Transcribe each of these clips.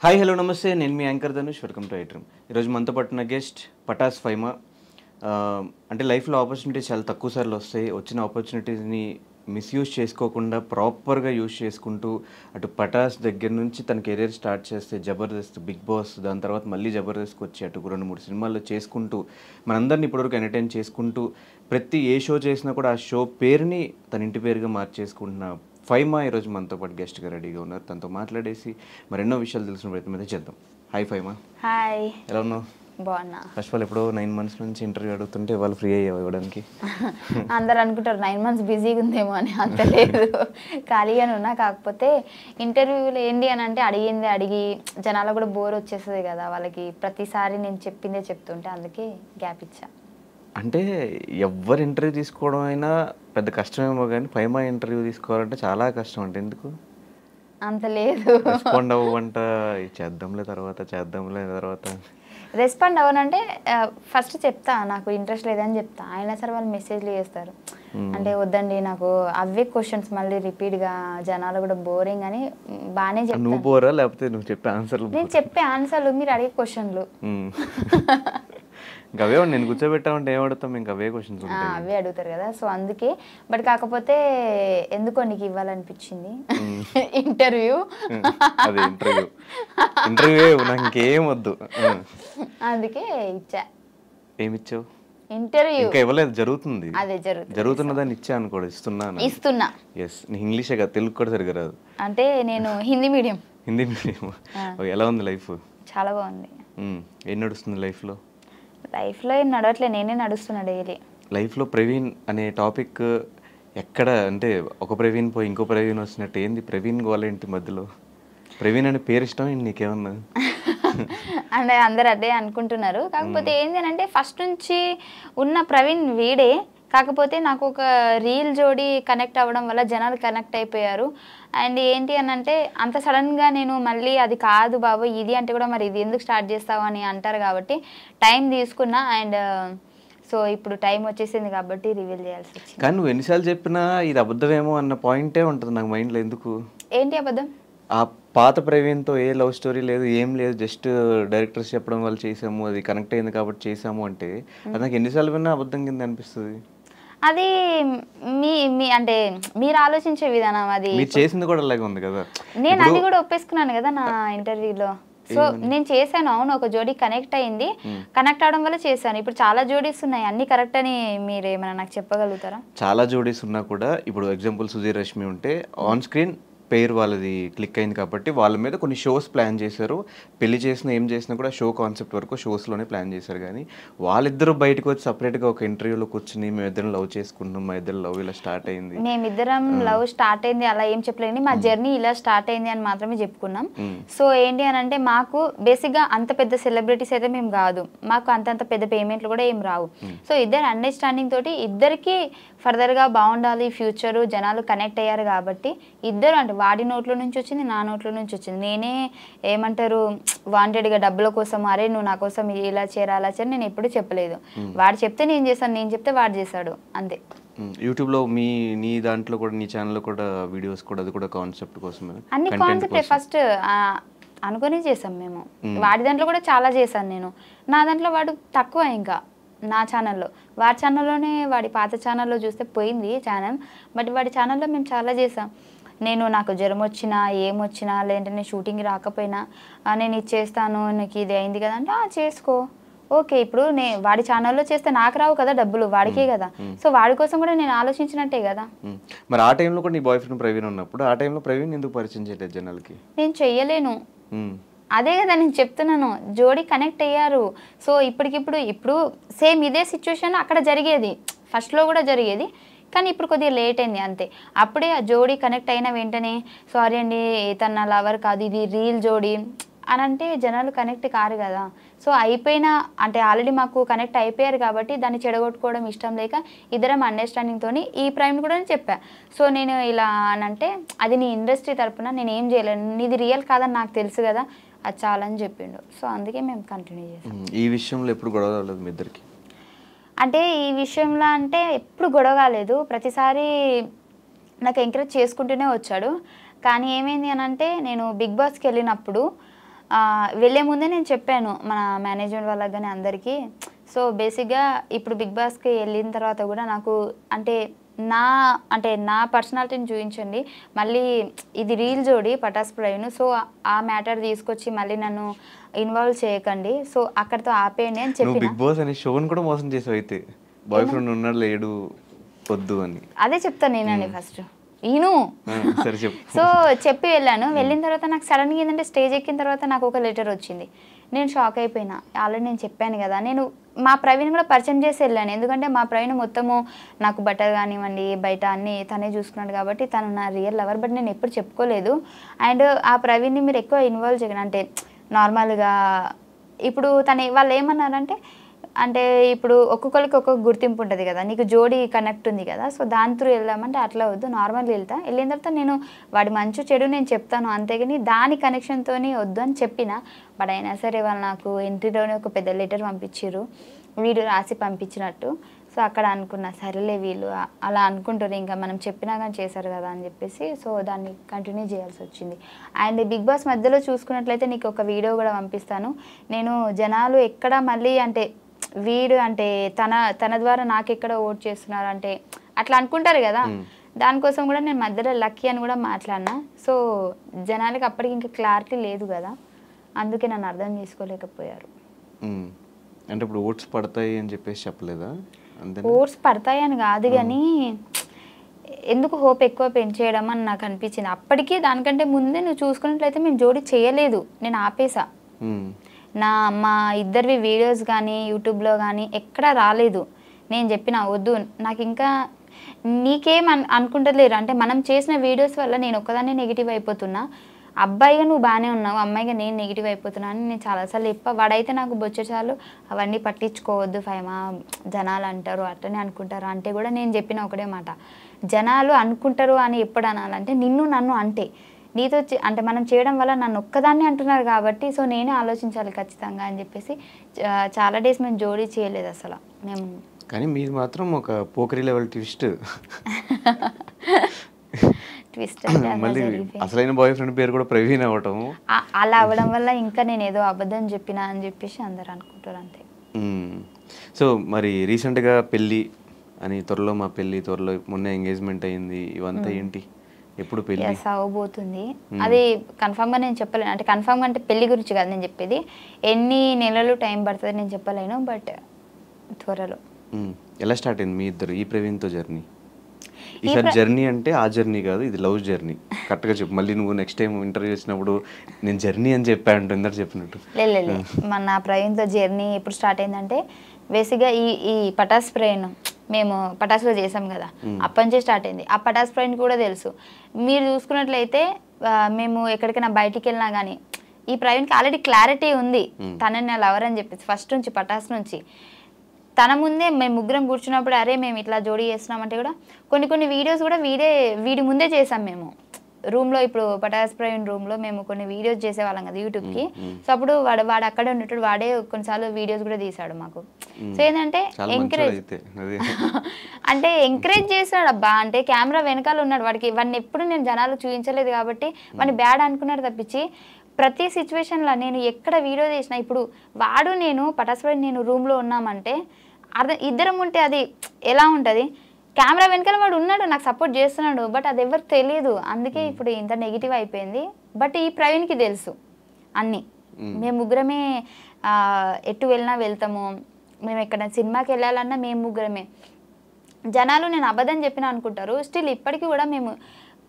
Hi hello నమస్తే, నేను మీ యాంకర్ ధనుష్. వెల్కమ్ టు ఐట్రమ్. ఈరోజు మనతో పట్టిన గెస్ట్ పటాస్ ఫైమా. అంటే లైఫ్లో ఆపర్చునిటీస్ చాలా తక్కువ సార్లు వస్తాయి. వచ్చిన ఆపర్చునిటీస్ని మిస్యూజ్ చేసుకోకుండా ప్రాపర్గా యూజ్ చేసుకుంటూ అటు పటాస్ దగ్గర నుంచి తన కెరీర్ స్టార్ట్ చేస్తే జబర్దస్త్, బిగ్ బాస్, దాని తర్వాత మళ్ళీ జబర్దస్త్కి వచ్చి అటు 2-3 సినిమాల్లో చేసుకుంటూ మనందరినీ ఇప్పటివరకు ఎంటర్టైన్ చేసుకుంటూ ప్రతి ఏ షో చేసినా కూడా ఆ షో పేరుని తన ఇంటి పేరుగా మార్చేసుకుంటున్న ఫైమా ఈరోజు మనతో పాటు గెస్ట్గా రెడీగా ఉన్నారు. తనతో మాట్లాడేసి మరెన్నో విషయాలు తెలిసిన ప్రయత్నం అయితే చేద్దాం. హాయ్ ఫైమా. హాయ్. ఎలా ఉన్నావు? బాగున్నా. ఫస్ట్ ఆఫ్ ఆల్ ఎప్పుడో 9 months నుంచి ఇంటర్వ్యూ అడుగుతుంటే వాళ్ళు ఫ్రీ అయ్యావు ఇవ్వడానికి. అందరు అనుకుంటారు 9 months బిజీగా ఉందేమో అని. అంత లేదు, ఖాళీగానే ఉన్నా. కాకపోతే ఇంటర్వ్యూలో ఏంటి అని అంటే అడిగి జనాలు కూడా బోర్ వచ్చేస్తుంది కదా వాళ్ళకి. ప్రతిసారి నేను చెప్పిందే చెప్తుంటే అందుకే గ్యాప్ ఇచ్చా. అంటే ఎవరు ఇంటర్వ్యూ తీసుకోవడం అయినా పెద్ద కష్టమేమో, కానీ ఫైమా ఇంటర్వ్యూ తీసుకోవాలంటే చాలా కష్టం. అంటే ఎందుకు అంత లేదు, రెస్పాండ్ అవ్వంట, చేద్దాంలే తర్వాత రెస్పాండ్ అవ్వనంటే ఫస్ట్ చెప్తా నాకు ఇంట్రెస్ట్ లేదని చెప్తా. అయినా సరే వాళ్ళు మెసేజ్లు చేస్తారు. అంటే వద్దండి నాకు అవే క్వశ్చన్స్ మళ్ళీ రిపీట్గా, జనాలు కూడా బోరింగ్ అని బాగానే చెప్తాను. నువ్వు బోరా లేకపోతే నువ్వు చెప్పే ఆన్సర్లు? నేను చెప్పే ఆన్సర్లు, మీరు అడిగే క్వశ్చన్లు. ఇంకా అవే నేను కూర్చోబెట్టామంటే ఏం అడుగుతాం? ఇంకా అవే క్వశ్చన్స్ అవే అడుగుతారు కదా. సో అందుకే. బట్ కాకపోతే ఎందుకో నీకు ఇవ్వాలనిపించింది ఇంటర్వ్యూ. అదే ఇంటర్వ్యూ నాకు ఇంకేం వద్దు, అందుకే ఇచ్చా. ఏమిచ్చావు? ఇంటర్వ్యూ ఇంకా ఇవ్వలేదు, జరుగుతుంది. అదే జరుగుతున్నదాన్ని ఇచ్చా అనుకోడు, ఇస్తున్నా. ఎస్, నీ ఇంగ్లీషే కదా, తెలుగు కూడా సరిగ్గా రాదు. అంటే నేను హిందీ మీడియం. ఎలా ఉంది లైఫ్? చాలా బాగుంది. ఏం నడుస్తుంది లైఫ్లో? లైఫ్లో ఏం నడవట్లే, నేనే నడుస్తున్నా డైలీ. లైఫ్లో ప్రవీణ్ అనే టాపిక్ ఎక్కడ అంటే ఒక ప్రవీణ్ పోయి ఇంకో ప్రవీణ్ వచ్చినట్టు ఏంది ప్రవీణ్ గోలేంటి మధ్యలో? ప్రవీణ్ అనే పేరు ఇష్టం ఏంటి నీకేమన్నా? అంటే అందరు అదే అనుకుంటున్నారు. కాకపోతే ఏంటి అంటే ఫస్ట్ నుంచి ఉన్న ప్రవీణ్ వీడే. కాకపోతే నాకు ఒక రీల్ జోడి కనెక్ట్ అవ్వడం వల్ల జనాలు కనెక్ట్ అయిపోయారు. అండ్ ఏంటి అని అంటే అంత సడన్గా నేను మళ్ళీ అది కాదు బాబు ఇది అంటే కూడా మరి ఇది ఎందుకు స్టార్ట్ చేస్తావు అని అంటారు కాబట్టి టైం తీసుకున్నా. అండ్ సో ఇప్పుడు టైం వచ్చేసింది కాబట్టి రివీల్ చేయాల్సి వచ్చింది. కానీ నువ్వు ఎన్నిసార్లు చెప్పినా ఇది అబద్ధమేమో అన్న పాయింటే ఉంటుంది నాకు మైండ్లో. ఎందుకు? ఏంటి అబద్ధం? ఆ పాత ప్రవీణ్తో ఏ లవ్ స్టోరీ లేదు, ఏం లేదు, జస్ట్ డైరెక్టర్స్ చెప్పడం వల్ల చేసాము, అది కనెక్ట్ అయింది కాబట్టి చేసాము అంటే అది నాకు ఎన్నిసార్లు విన్నా అబద్ధం కింద అనిపిస్తుంది. అది మీ అంటే మీరు ఆలోచించే విధానం. అది మీరు చేసింది కూడా అలాగే ఉంది కదా. నేను అది కూడా ఒప్పేసుకున్నాను కదా నా ఇంటర్వ్యూలో. సో నేను చేశాను, అవును, ఒక జోడీ కనెక్ట్ అయింది, కనెక్ట్ అవడం వల్ల చేశాను. ఇప్పుడు చాలా జోడీస్ ఉన్నాయి, అన్ని కరెక్ట్ అని మీరు ఏమైనా నాకు చెప్పగలుగుతారా? చాలా జోడీస్ ఉన్నా కూడా ఇప్పుడు ఎగ్జాంపుల్ సుధీర్ రష్మి ఉంటే ఆన్ స్క్రీన్ పేరు వాళ్ళది క్లిక్ అయింది కాబట్టి వాళ్ళ మీద కొన్ని షోస్ ప్లాన్ చేశారు. పెళ్లి చేసినా ఏం చేసినా కూడా షో కాన్సెప్ట్ వరకు షోస్లోనే ప్లాన్ చేశారు. కానీ వాళ్ళిద్దరూ బయటకు వచ్చి సపరేట్గా ఒక ఇంటర్వ్యూలో కూర్చుని మేమిద్దరం లవ్ చేసుకుంటున్నాం, మా ఇద్దరు లవ్ ఇలా స్టార్ట్ అయింది, మేమిద్దరం లవ్ స్టార్ట్ అయింది అలా ఏం చెప్పలేండి, మా జర్నీ ఇలా స్టార్ట్ అయింది అని మాత్రమే చెప్పుకున్నాం. సో ఏంటి అని అంటే మాకు బేసిక్గా అంత పెద్ద సెలబ్రిటీస్ అయితే మేము కాదు, మాకు అంతంత పెద్ద పేమెంట్లు కూడా ఏం రావు. సో ఇద్దరు అండర్స్టాండింగ్ తోటి ఇద్దరికి ఫర్దర్గా బాగుండాలి ఫ్యూచరు, జనాలు కనెక్ట్ అయ్యారు కాబట్టి ఇద్దరు అంటే వాడి నోట్లో నుంచి వచ్చింది, నా నోట్లో నుంచి వచ్చింది. నేనే ఏమంటారు వాంటెడ్గా డబ్బుల కోసం అరే నువ్వు నా కోసం ఇలా చేరా అలా చేరా నేను ఎప్పుడు చెప్పలేదు. వాడు చెప్తే నేను చేశాను, నేను చెప్తే వాడు చేశాడు, అంతే. యూట్యూబ్లో నీ దాంట్లో కూడా నీ ఛానల్లో కూడా వీడియోస్ కూడా అది కూడా కాన్సెప్ట్ కోసమే, అన్ని కాన్సెప్టే ఫస్ట్ అనుకుని చేసాం మేము. వాడి దాంట్లో కూడా చాలా చేశాను నేను, నా దాంట్లో వాడు తక్కువ. ఇంకా నా ఛానల్లో, వాడి ఛానల్లోనే వాడి పాత ఛానల్లో చూస్తే పోయింది ఛానల్, బట్ వాడి ఛానల్లో మేము చాలా చేసాం. నేను నాకు జ్వరం వచ్చినా ఏమొచ్చినా లేదంటే నేను షూటింగ్ రాకపోయినా నేను ఇది చేస్తాను, నీకు ఇది అయింది కదా అంటే చేసుకో, ఓకే. ఇప్పుడు వాడి ఛానల్లో చేస్తే నాకు రావు కదా డబ్బులు, వాడికే కదా. సో వాడి కోసం కూడా నేను ఆలోచించినట్టే కదా. మరి ఆ టైంలో కూడా నీ బాయ్ ఫ్రెండ్ ప్రవీణ్ ఉన్నప్పుడు ఆ టైంలో ప్రవీణ్ ఎందుకు పరిచయం చేయలేదు జనాలకి? నేను చెయ్యలేను, అదే కదా నేను చెప్తున్నాను. జోడీ కనెక్ట్ అయ్యారు. సో ఇప్పుడు సేమ్ ఇదే సిచ్యువేషన్ అక్కడ జరిగేది, ఫస్ట్లో కూడా జరిగేది, కానీ ఇప్పుడు కొద్దిగా లేట్ అయింది అంతే. అప్పుడే ఆ జోడీ కనెక్ట్ అయిన వెంటనే సారీ అండి తన నా లవర్ కాదు ఇది రీల్ జోడీ అని అంటే జనాలు కనెక్ట్ కారు కదా. సో అయిపోయినా అంటే ఆల్రెడీ మాకు కనెక్ట్ అయిపోయారు కాబట్టి దాన్ని చెడగొట్టుకోవడం ఇష్టం లేక ఇద్దరం అండర్స్టాండింగ్తో ఈ ప్రైమ్ కూడా చెప్పా. సో నేను ఇలా అని అంటే అది నీ ఇండస్ట్రీ తరపున నేను ఏం చేయలేను, నీది రియల్ కాదని నాకు తెలుసు కదా, అది చాలని చెప్పిండు. సో అందుకే మేము కంటిన్యూ చేసాం. ఈ విషయంలో ఎప్పుడు గొడవ రాలేదు మీ ఇద్దరికి? అంటే ఈ విషయంలో అంటే ఎప్పుడు గొడవ కాలేదు, ప్రతిసారి నాకు ఎంకరేజ్ చేసుకుంటూనే వచ్చాడు. కానీ ఏమైంది అని అంటే నేను బిగ్ బాస్కి వెళ్ళినప్పుడు వెళ్ళే ముందే నేను చెప్పాను మన మేనేజ్మెంట్ వాళ్ళకి కానీ అందరికీ. సో బేసిక్గా ఇప్పుడు బిగ్ బాస్కి వెళ్ళిన తర్వాత కూడా నాకు నా పర్సనాలిటీని చూపించండి, మళ్ళీ ఇది రీల్ జోడి పటాస్ ప్రవీణ్, సో ఆ మ్యాటర్ తీసుకొచ్చి మళ్ళీ నన్ను ఇన్వాల్వ్ చేయకండి, సో అక్కడితో ఆపేయండి అని చెప్పి. బిగ్ బాస్ అనే షోని కూడా మోసం చేసావు అయితే, బాయ్ ఫ్రెండ్ ఉన్నాడు లేడు వద్దు అని. అదే చెప్తాను నేనండి ఫస్ట్ ఈను. సరే చెప్పు. సో చెప్పి వెళ్ళాను. వెళ్ళిన తర్వాత నాకు సడన్గా ఏంటంటే స్టేజ్ ఎక్కిన తర్వాత నాకు ఒక లెటర్ వచ్చింది. నేను షాక్ అయిపోయినా. ఆల్రెడీ నేను చెప్పాను కదా, నేను మా ప్రవీణ్ కూడా పరిచయం చేసి వెళ్ళాను. ఎందుకంటే మా ప్రవీణ్ మొత్తము నాకు బట్టలు కానివ్వండి బయట అన్నీ తనే చూసుకున్నాడు కాబట్టి తను నా రియల్ లవర్. బట్ నేను ఎప్పుడు చెప్పుకోలేదు. అండ్ ఆ ప్రవీణ్ని మీరు ఎక్కువ ఇన్వాల్వ్ చేయకండి, అంటే నార్మల్గా ఇప్పుడు వాళ్ళు ఏమన్నారంటే, అంటే ఇప్పుడు ఒక్కొక్కరికి ఒక్కొక్క గుర్తింపు ఉంటుంది కదా, నీకు జోడీ కనెక్ట్ ఉంది కదా, సో దాని త్రూ వెళ్దామంటే అట్లా వద్దు, నార్మల్గా వెళ్ళిన తర్వాత నేను వాడి మంచి చెడు నేను చెప్తాను, అంతేగాని దాని కనెక్షన్తో వద్దు అని చెప్పిన. బట్ అయినా సరే వాళ్ళు నాకు ఎంట్రీలోనే ఒక పెద్ద లెటర్ పంపించారు, వీడు రాసి పంపించినట్టు. సో అక్కడ అనుకున్నా సరేలే వీళ్ళు అలా అనుకుంటారు, ఇంకా మనం చెప్పినా కానీ చేశారు కదా అని చెప్పేసి సో దాన్ని కంటిన్యూ చేయాల్సి వచ్చింది. అండ్ బిగ్ బాస్ మధ్యలో చూసుకున్నట్లయితే నీకు ఒక వీడియో కూడా పంపిస్తాను. నేను జనాలు ఎక్కడ మళ్ళీ అంటే వీడు అంటే తన ద్వారా నాకెక్కడ ఓట్ చేస్తున్నారు అంటే అట్లా అనుకుంటారు కదా, దానికోసం కూడా నేను మధ్యలో లక్కీ అని కూడా మాట్లాడినా. సో జనాలకి అప్పటికి ఇంకా క్లారిటీ లేదు కదా, అందుకే నన్ను అర్థం చేసుకోలేకపోయారు. అంటే ఇప్పుడు ఓట్స్ పడతాయి అని చెప్పేసి చెప్పలేదా? ఓట్స్ పడతాయి అని కాదు కానీ ఎందుకు హోప్ ఎక్కువ పెంచేయడం అని నాకు అనిపించింది. అప్పటికి దానికంటే ముందే నువ్వు చూసుకున్నట్లయితే మేము జోడీ చేయలేదు, నేను ఆపేసా. మా ఇద్దరివి వీడియోస్ కానీ యూట్యూబ్లో కానీ ఎక్కడా రాలేదు. నేను చెప్పిన వద్దు, నాకు ఇంకా నీకేం అనుకుంటలేరు అంటే మనం చేసిన వీడియోస్ వల్ల నేను ఒక్కదాన్ని నెగిటివ్ అయిపోతున్నా, అబ్బాయిగా నువ్వు బాగానే ఉన్నావు, అమ్మాయిగా నేను నెగిటివ్ అయిపోతున్నా అని నేను చాలాసార్లు చెప్పా. వాడైతే నాకు బొచ్చచాలు అవన్నీ పట్టించుకోవద్దు ఫైమా, జనాలు అంటారు అట్లనే అనుకుంటారు అంటే కూడా నేను చెప్పిన ఒకటే మాట, జనాలు అనుకుంటారు అని ఎప్పుడు అనాలంటే నన్ను అంటే నీతో అంటే మనం చేయడం వల్ల నన్ను ఒక్కదాన్ని అంటున్నారు కాబట్టి సో నేనే ఆలోచించాలి ఖచ్చితంగా అని చెప్పేసి చాలా డేస్ మేము జోడీ చేయలేదు అసలు మేము. కానీ మీరు మాత్రం ఒక పోకరీ లెవెల్ ట్విస్ట్ మళ్ళీ అసలైన బాయ్ ఫ్రెండ్ పేరు కూడా ప్రవీణ్ అవ్వటం, అలా అవ్వడం వల్ల ఇంకా నేను ఏదో అబద్ధం చెప్పినా అని చెప్పేసి అందరు అనుకుంటారు అంతే. సో మరి రీసెంట్గా పెళ్ళి అని, త్వరలో మా పెళ్ళి, త్వరలో మొన్న ఎంగేజ్మెంట్ అయింది, ఇవంతా ఏంటి ఎప్పుడు పెళ్ళి అవబోతుంది? అది కన్ఫామ్గా నేను చెప్పలేను, అంటే కన్ఫామ్గా అంటే పెళ్లి గురించి కాదు నేను చెప్పేది, ఎన్ని నెలలు టైం పడుతుంది నేను చెప్పలేను, బట్ త్వరలో. ఎలా స్టార్ట్ అయింది మీ ఇద్దరు ఈ ప్రవీణ్తో జర్నీ? ఈసారి జర్నీ అంటే ఆ జర్నీ కాదు, ఇది లవ్ జర్నీ, కరెక్ట్గా చెప్పు. మళ్ళీ నువ్వు నెక్స్ట్ టైం ఇంటర్వ్యూ చేసినప్పుడు నేను జర్నీ అని చెప్పాను ఇందరు చెప్పినట్టు. లేదు మన ప్రవీణ్తో జర్నీ ఎప్పుడు స్టార్ట్ అయిందంటే బేసిక్గా ఈ పటాస్ ప్రవీణ్ మేము పటాస్లో చేసాం కదా, అప్పటి నుంచే స్టార్ట్ అయింది. ఆ పటాస్ ప్రవీణ్ కూడా తెలుసు. మీరు చూసుకున్నట్లయితే మేము ఎక్కడికైనా బయటికి వెళ్ళినా కానీ ఈ ప్రవీణ్కి ఆల్రెడీ క్లారిటీ ఉంది తనని నా లవర్ అని చెప్పేసి ఫస్ట్ నుంచి పటాస్ నుంచి. తన ముందే మేము ముగ్గురం కూర్చున్నప్పుడు అరే మేము ఇట్లా జోడీ చేస్తున్నామంటే కూడా కొన్ని వీడియోస్ కూడా వీడి ముందే చేసాం మేము రూమ్లో. ఇప్పుడు పటాస్ ప్రవీణ్ రూమ్లో మేము కొన్ని వీడియోస్ చేసేవాళ్ళం కదా యూట్యూబ్కి. సో అప్పుడు వాడు అక్కడే ఉన్నట్టు వాడే కొన్నిసార్లు వీడియోస్ కూడా తీసాడు మాకు. సో ఏంటంటే ఎంకరేజ్ చేశాడు అబ్బా, అంటే కెమెరా వెనకాల ఉన్నాడు, వాడిని ఎప్పుడు నేను జనాలు చూపించలేదు కాబట్టి వాడిని బ్యాడ్ అనుకున్నాడు తప్పించి ప్రతి సిచ్యువేషన్లో నేను ఎక్కడ వీడియో చేసినా ఇప్పుడు వాడు నేను పటాస్ ప్రవీణ్ నేను రూమ్లో ఉన్నామంటే ఇద్దరం ఉంటే అది ఎలా ఉంటుంది, కెమెరా వెనకాల వాడు ఉన్నాడు నాకు సపోర్ట్ చేస్తున్నాడు, బట్ అది ఎవరికి తెలియదు. అందుకే ఇప్పుడు ఇంత నెగిటివ్ అయిపోయింది. బట్ ఈ ప్రవీణ్కి తెలుసు అన్నీ, మేము ముగ్గురమే ఎటు వెళ్ళినా వెళ్తాము, మేము ఎక్కడ సినిమాకి వెళ్ళాలన్నా మేము ముగ్గురమే. జనాలు నేను అబద్ధం చెప్పినా అనుకుంటారు, స్టిల్ ఇప్పటికీ కూడా మేము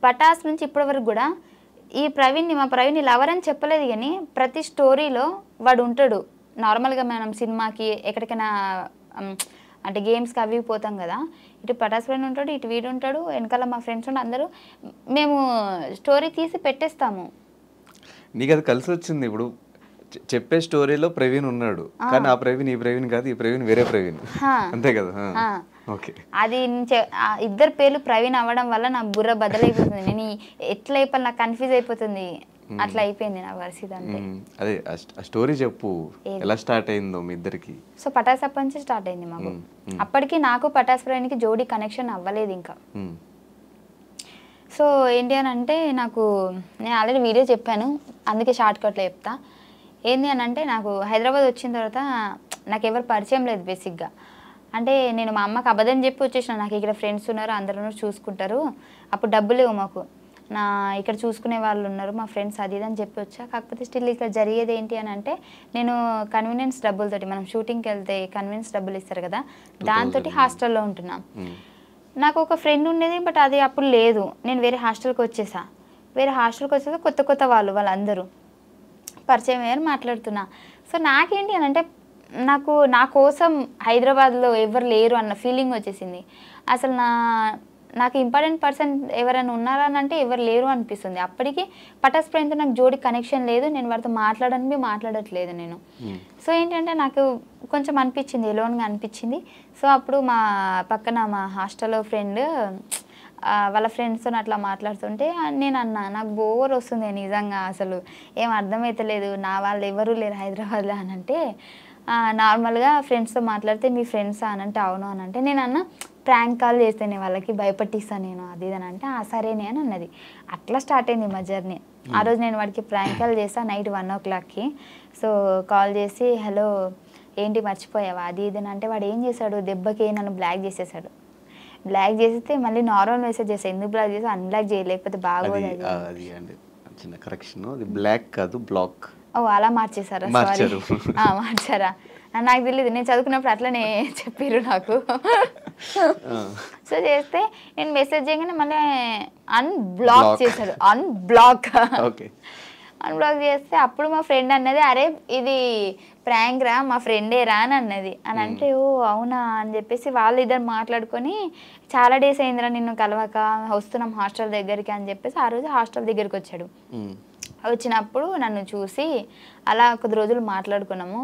పటాస్ నుంచి ఇప్పటి వరకు కూడా మా ప్రవీణ్ని లవర్ అని చెప్పలేదు కానీ ప్రతి స్టోరీలో వాడు ఉంటాడు. నార్మల్గా మనం సినిమాకి ఎక్కడికైనా అంటే గేమ్స్కి అవి పోతాం కదా, ఇటు పటాస్ ప్రవీణ్ ఉంటాడు, ఇటు వీడు ఉంటాడు, వెనకాల మా ఫ్రెండ్స్ ఉంటే అందరూ మేము స్టోరీ తీసి పెట్టేస్తాము. నీకు అది కలిసి వచ్చింది. ఇప్పుడు చెప్పే స్టోరీలో ప్రవీణ్ ఉన్నాడు కానీ ఆ ప్రవీణ్ ఈ ప్రవీణ్ కాదు, ఈ ప్రవీణ్ వేరే ప్రవీణ్, అంతే కదా? అది ఇద్దరు పేర్లు ప్రవీణ్ అవ్వడం వల్ల నా బుర్ర బదలైపోతుంది, నేను ఎట్లా అయిపోయి నాకు కన్ఫ్యూజ్ అయిపోతుంది, అట్లా అయిపోయింది నా పరిస్థితి అంతే. అదే ఆ స్టోరీ చెప్పు, ఎలా స్టార్ట్ అయిందో మీ ఇద్దరికి? సో పటాస్ అప్పటి నుంచి స్టార్ట్ అయింది మాకు. అప్పటికి నాకు పటాస్ ప్రవీణ్కి జోడీ కనెక్షన్ అవ్వలేదు ఇంకా. సో ఏంటి అని అంటే నేను ఆల్రెడీ వీడియో చెప్పాను, అందుకే షార్ట్ కట్లో చెప్తా. ఏంది అని అంటే నాకు హైదరాబాద్ వచ్చిన తర్వాత నాకు ఎవరు పరిచయం లేదు బేసిక్గా. అంటే నేను మా అమ్మకి అబద్ధం చెప్పి వచ్చేసిన, నాకు ఇక్కడ ఫ్రెండ్స్ ఉన్నారు, అందరూ చూసుకుంటారు, అప్పుడు డబ్బులు లేవు మాకు, ఇక్కడ చూసుకునే వాళ్ళు ఉన్నారు మా ఫ్రెండ్స్, అది ఇది అని చెప్పి వచ్చా. కాకపోతే స్టిల్ ఇక్కడ జరిగేది ఏంటి అని అంటే, నేను కన్వీనియన్స్ డబ్బులతోటి, మనం షూటింగ్కి వెళ్తే కన్వీనియన్స్ డబ్బులు ఇస్తారు కదా, దాంతో హాస్టల్లో ఉంటున్నాం. నాకు ఒక ఫ్రెండ్ ఉండేది, బట్ అది అప్పుడు లేదు. నేను వేరే హాస్టల్కి వచ్చేసా. వేరే హాస్టల్కి వచ్చేసా, కొత్త కొత్త వాళ్ళందరూ పరిచయం అయ్యారు, మాట్లాడుతున్నా. సో నాకేంటి అని అంటే, నా కోసం హైదరాబాద్లో ఎవరు లేరు అన్న ఫీలింగ్ వచ్చేసింది. అసలు నాకు ఇంపార్టెంట్ పర్సన్ ఎవరైనా ఉన్నారా అని అంటే ఎవరు లేరు అనిపిస్తుంది. అప్పటికి పటాస్ ఫ్రెండ్తో నాకు జోడి కనెక్షన్ లేదు, నేను వారితో మాట్లాడట్లేదు నేను. సో ఏంటంటే నాకు కొంచెం అనిపించింది, ఎలోన్గా అనిపించింది. సో అప్పుడు మా పక్కన మా హాస్టల్లో ఫ్రెండ్ వాళ్ళ ఫ్రెండ్స్తో అట్లా మాట్లాడుతుంటే నేను అన్నా, నాకు బోర్ వస్తుంది నిజంగా, అసలు ఏం అర్థమవుతలేదు, నా వాళ్ళు ఎవరు లేరు హైదరాబాద్లో అని అంటే, నార్మల్గా ఫ్రెండ్స్తో మాట్లాడితే మీ ఫ్రెండ్సా అని అంటే అవును అని అంటే, నేను అన్న ప్రాంక్ కాల్ చేస్తేనే వాళ్ళకి భయపట్టిస్తాను నేను, అది ఇది అని అంటే సరేనే అని అన్నది. అట్లా స్టార్ట్ అయింది మా జర్నీ. ఆ రోజు నేను వాడికి ప్రాంక్ కాల్ చేస్తాను నైట్ 1 o'clockకి. సో కాల్ చేసి హలో ఏంటి మర్చిపోయావా అది ఇది అని అంటే, వాడు ఏం చేశాడు, దెబ్బకి నన్ను బ్లాక్ చేసేసాడు. బ్లాక్ చేస్తే మళ్ళీ నార్మల్ మెసేజ్ చేస్తాను, ఎందుకు బ్లాక్ చేసి అన్బ్లాక్ చేయలేకపోతే బాగోదు అది అండి. చిన్న కరెక్షన్, అది బ్లాక్ కాదు బ్లాక్. ఓ అలా మార్చేసారా? సారీ మార్చారా, నాకు తెలియదు, నేను చదువుకున్నప్పుడు అట్లనే చెప్పారు నాకు. సో చేస్తే నేను మెసేజ్ చేయగానే మళ్ళీ అన్బ్లాక్ చేశాడు. అన్బ్లాక్ చేస్తే అప్పుడు మా ఫ్రెండ్ అన్నది, అరే ఇది ప్రాంక్ రా, మా ఫ్రెండే రా అని అన్నది. అని అంటే ఓ అవునా అని చెప్పేసి వాళ్ళు ఇద్దరు మాట్లాడుకొని, చాలా డేస్ అయిందిరా నిన్ను కలవక, వస్తున్నాం హాస్టల్ దగ్గరికి అని చెప్పేసి ఆ రోజు హాస్టల్ దగ్గరికి వచ్చాడు. వచ్చినప్పుడు నన్ను చూసి అలా కొద్ది రోజులు మాట్లాడుకున్నాము.